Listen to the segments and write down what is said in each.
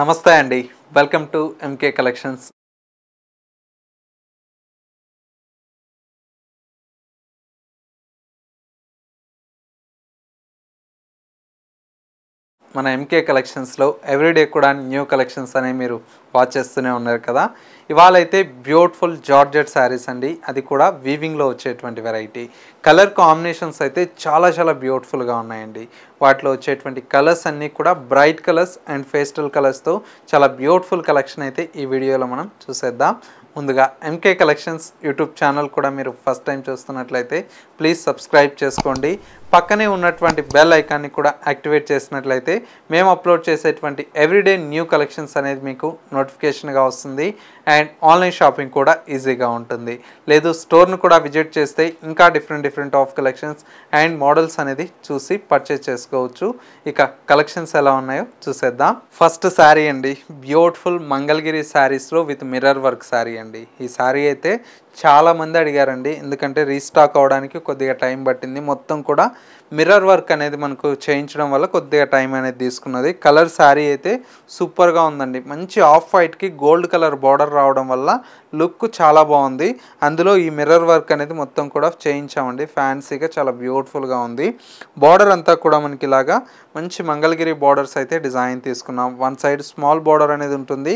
నమస్తే అండి. Welcome to MK collections. మన ఎంకే కలెక్షన్స్లో ఎవ్రీడే కూడా న్యూ కలెక్షన్స్ అనేవి మీరు వాచ్ చేస్తూనే ఉన్నారు కదా. ఇవాళ అయితే బ్యూటిఫుల్ జార్జెట్ శారీస్ అండి, అది కూడా వీవింగ్లో వచ్చేటువంటి వెరైటీ. కలర్ కాంబినేషన్స్ అయితే చాలా చాలా బ్యూటిఫుల్గా ఉన్నాయండి. వాటిలో వచ్చేటువంటి కలర్స్ అన్నీ కూడా బ్రైట్ కలర్స్ అండ్ పేస్టల్ కలర్స్తో చాలా బ్యూటిఫుల్ కలెక్షన్ అయితే ఈ వీడియోలో మనం చూసేద్దాం. ముందుగా ఎంకే కలెక్షన్స్ యూట్యూబ్ ఛానల్ కూడా మీరు ఫస్ట్ టైం చూస్తున్నట్లయితే ప్లీజ్ సబ్స్క్రైబ్ చేసుకోండి. పక్కనే ఉన్నటువంటి బెల్ ఐకాన్ని కూడా యాక్టివేట్ చేసినట్లయితే మేము అప్లోడ్ చేసేటువంటి ఎవ్రీడే న్యూ కలెక్షన్స్ అనేది మీకు నోటిఫికేషన్గా వస్తుంది. అండ్ ఆన్లైన్ షాపింగ్ కూడా ఈజీగా ఉంటుంది. లేదు స్టోర్ను కూడా విజిట్ చేస్తే ఇంకా different of collections and models అనేది చూసి పర్చేస్ చేసుకోవచ్చు. ఇక కలెక్షన్స్ ఎలా ఉన్నాయో చూసేద్దాం. ఫస్ట్ శారీ అండి, బ్యూటిఫుల్ మంగళగిరి శారీస్లో విత్ మిర్రర్ వర్క్ శారీ అండి. ఈ శారీ అయితే చాలామంది అడిగారండి, ఎందుకంటే రీస్టాక్ అవడానికి కొద్దిగా టైం పట్టింది. మొత్తం కూడా మిర్రర్ వర్క్ అనేది మనకు చేయించడం వల్ల కొద్దిగా టైం అనేది తీసుకున్నది. కలర్ శారీ అయితే సూపర్గా ఉందండి. మంచి ఆఫ్ వైట్కి గోల్డ్ కలర్ బార్డర్ రావడం వల్ల లుక్ చాలా బాగుంది. అందులో ఈ మిర్రర్ వర్క్ అనేది మొత్తం కూడా చేయించామండి. ఫ్యాన్సీగా చాలా బ్యూటిఫుల్గా ఉంది. బార్డర్ అంతా కూడా మనకి ఇలాగా మంచి మంగళగిరి బార్డర్స్ అయితే డిజైన్ తీసుకున్నాం. వన్ సైడ్ స్మాల్ బార్డర్ అనేది ఉంటుంది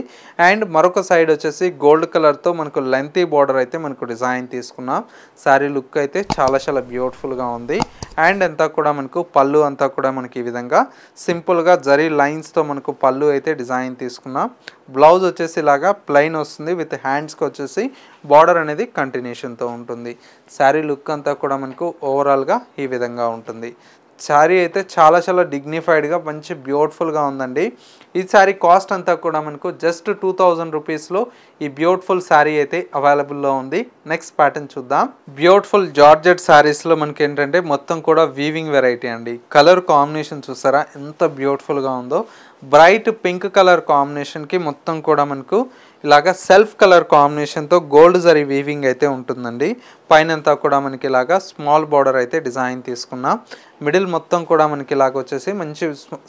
అండ్ మరొక సైడ్ వచ్చేసి గోల్డ్ కలర్తో మనకు లెంతీ బార్డర్ అయితే మనకు డిజైన్ తీసుకున్నాం. శారీ లుక్ అయితే చాలా చాలా బ్యూటిఫుల్గా ఉంది. అండ్ అంతా కూడా మనకు పళ్ళు అంతా కూడా మనకి ఈ విధంగా సింపుల్గా జరీ లైన్స్తో మనకు పళ్ళు అయితే డిజైన్ తీసుకున్నాం. బ్లౌజ్ వచ్చేసి ఇలాగా ప్లెయిన్ వస్తుంది, విత్ హ్యాండ్స్కి వచ్చేసి బార్డర్ అనేది కంటిన్యూషన్తో ఉంటుంది. శారీ లుక్ అంతా కూడా మనకు ఓవరాల్గా ఈ విధంగా ఉంటుంది. శారీ అయితే చాలా చాలా డిగ్నిఫైడ్గా మంచి బ్యూటిఫుల్గా ఉందండి. ఈ శారీ కాస్ట్ అంతా కూడా మనకు జస్ట్ 2000 రూపీస్లో ఈ బ్యూటిఫుల్ శారీ అయితే అవైలబుల్లో ఉంది. నెక్స్ట్ ప్యాటర్న్ చూద్దాం. బ్యూటిఫుల్ జార్జెట్ శారీస్లో మనకి ఏంటంటే మొత్తం కూడా వీవింగ్ వెరైటీ అండి. కలర్ కాంబినేషన్ చూసారా ఎంత బ్యూటిఫుల్గా ఉందో. బ్రైట్ పింక్ కలర్ కాంబినేషన్కి మొత్తం కూడా మనకు ఇలాగా సెల్ఫ్ కలర్ కాంబినేషన్తో గోల్డ్ జరీ వీవింగ్ అయితే ఉంటుందండి. పైన అంతా కూడా మనకి ఇలాగా స్మాల్ బార్డర్ అయితే డిజైన్ తీసుకున్నాం. మిడిల్ మొత్తం కూడా మనకి ఇలాగ వచ్చేసి మంచి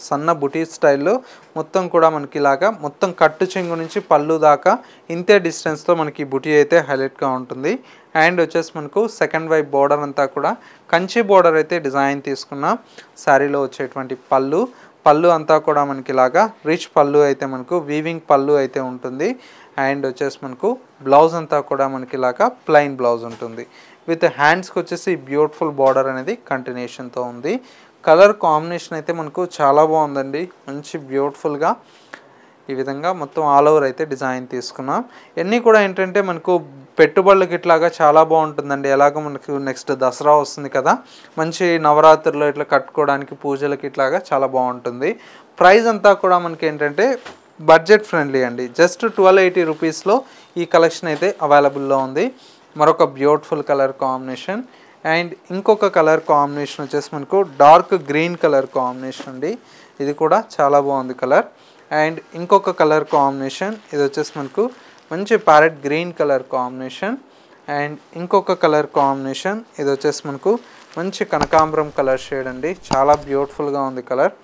సన్న బుటీ స్టైల్లో మొత్తం కూడా మనకి ఇలాగా మొత్తం కట్టు చెంగు నుంచి పళ్ళు దాకా ఇంతే డిస్టెన్స్తో మనకి బుటీ అయితే హైలైట్గా ఉంటుంది. అండ్ వచ్చేసి మనకు సెకండ్ వైపు బార్డర్ అంతా కూడా కంచి బార్డర్ అయితే డిజైన్ తీసుకున్నాం. శారీలో వచ్చేటువంటి పళ్ళు అంతా కూడా మనకి ఇలాగా రిచ్ పళ్ళు అయితే మనకు వీవింగ్ పళ్ళు అయితే ఉంటుంది. అండ్ వచ్చేసి మనకు బ్లౌజ్ అంతా కూడా మనకి ఇలాగా ప్లెయిన్ బ్లౌజ్ ఉంటుంది. విత్ హ్యాండ్స్కి వచ్చేసి బ్యూటిఫుల్ బార్డర్ అనేది కంటిన్యూషన్తో ఉంది. కలర్ కాంబినేషన్ అయితే మనకు చాలా బాగుందండి. మంచి బ్యూటిఫుల్గా ఈ విధంగా మొత్తం ఆల్ ఓవర్ అయితే డిజైన్ తీసుకున్నాం. ఇవన్నీ కూడా ఏంటంటే మనకు పెట్టుబడులకి ఇట్లాగా చాలా బాగుంటుందండి. ఎలాగో మనకు నెక్స్ట్ దసరా వస్తుంది కదా, మంచి నవరాత్రుల్లో ఇట్లా కట్టుకోవడానికి పూజలకి ఇట్లాగా చాలా బాగుంటుంది. ప్రైస్ అంతా కూడా మనకి ఏంటంటే బడ్జెట్ ఫ్రెండ్లీ అండి. జస్ట్ 1280 రూపీస్లో ఈ కలెక్షన్ అయితే అవైలబుల్లో ఉంది. మరొక బ్యూటిఫుల్ కలర్ కాంబినేషన్ అండ్ ఇంకొక కలర్ కాంబినేషన్ వచ్చేసి మనకు డార్క్ గ్రీన్ కలర్ కాంబినేషన్ అండి. ఇది కూడా చాలా బాగుంది కలర్. అండ్ ఇంకొక కలర్ కాంబినేషన్ ఇది వచ్చేసి మనకు మంచి parrot green colour combination. And ఇంకొక కలర్ కాంబినేషన్ ఇది వచ్చేసి మనకు మంచి కనకాంబరం కలర్ షేడ్ అండి, చాలా బ్యూటిఫుల్గా ఉంది కలర్.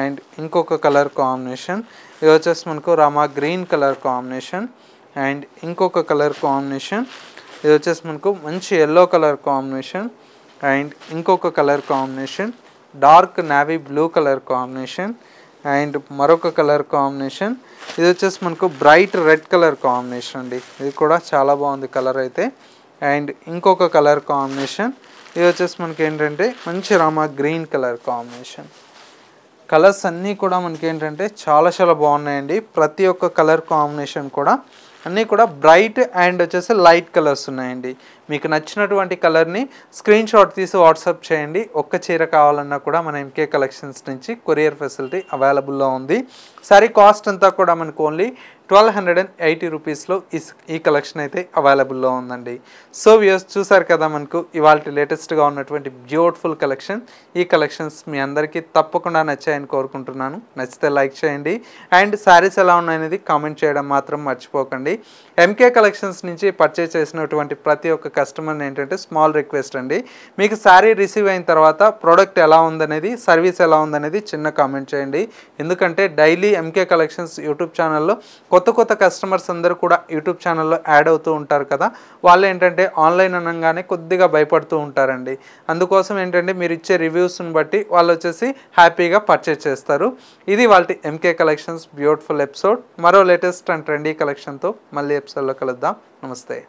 అండ్ ఇంకొక కలర్ కాంబినేషన్ ఇది వచ్చేసి మనకు Rama green colour combination. And ఇంకొక కలర్ కాంబినేషన్ ఇది వచ్చేసి మనకు మంచి ఎల్లో కలర్ కాంబినేషన్. అండ్ ఇంకొక colour combination dark navy blue colour combination. And మరొక కలర్ కాంబినేషన్ ఇది వచ్చేసి మనకు బ్రైట్ రెడ్ కలర్ కాంబినేషన్ అండి. ఇది కూడా చాలా బాగుంది కలర్ అయితే. అండ్ ఇంకొక కలర్ కాంబినేషన్ ఇది వచ్చేసి మనకి ఏంటంటే మంచి Rama green colour combination. Colours అన్నీ కూడా మనకి ఏంటంటే చాలా చాలా బాగున్నాయండి. ప్రతి ఒక్క కలర్ కాంబినేషన్ కూడా అన్నీ కూడా బ్రైట్ అండ్ వచ్చేసి లైట్ కలర్స్ ఉన్నాయండి. మీకు నచ్చినటువంటి కలర్ని స్క్రీన్ షాట్ తీసి వాట్సాప్ చేయండి. ఒక్క చీర కావాలన్నా కూడా మన ఎంకే కలెక్షన్స్ నుంచి కొరియర్ ఫెసిలిటీ అవైలబుల్లో ఉంది. సారీ కాస్ట్ అంతా కూడా మనకు ఓన్లీ 1280 రూపీస్లో ఈ కలెక్షన్ అయితే అవైలబుల్లో ఉందండి. సో వ్యూయర్స్ చూసారు కదా మనకు ఇవాళ లేటెస్ట్గా ఉన్నటువంటి బ్యూటిఫుల్ కలెక్షన్. ఈ కలెక్షన్స్ మీ అందరికీ తప్పకుండా నచ్చాయని కోరుకుంటున్నాను. నచ్చితే లైక్ చేయండి అండ్ శారీస్ ఎలా ఉన్నాయనేది కామెంట్ చేయడం మాత్రం మర్చిపోకండి. ఎంకే కలెక్షన్స్ నుంచి పర్చేస్ చేసినటువంటి ప్రతి ఒక్క కస్టమర్ని ఏంటంటే స్మాల్ రిక్వెస్ట్ అండి, మీకు శారీ రిసీవ్ అయిన తర్వాత ప్రోడక్ట్ ఎలా ఉందనేది, సర్వీస్ ఎలా ఉందనేది చిన్న కామెంట్ చేయండి. ఎందుకంటే డైలీ ఎంకే కలెక్షన్స్ యూట్యూబ్ ఛానల్లో కొత్త కస్టమర్స్ అందరూ కూడా యూట్యూబ్ ఛానల్లో యాడ్ అవుతూ ఉంటారు కదా, వాళ్ళు ఏంటంటే ఆన్లైన్ అనగానే కొద్దిగా భయపడుతూ ఉంటారండి. అందుకోసం ఏంటంటే మీరు ఇచ్చే రివ్యూస్ని బట్టి వాళ్ళు వచ్చేసి హ్యాపీగా పర్చేస్ చేస్తారు. ఇది వాళ్ళ ఎంకే కలెక్షన్స్ బ్యూటిఫుల్ ఎపిసోడ్. మరో లేటెస్ట్ అండ్ ట్రెండీ కలెక్షన్తో మళ్ళీ ఎపిసోడ్లో కలుద్దాం. నమస్తే.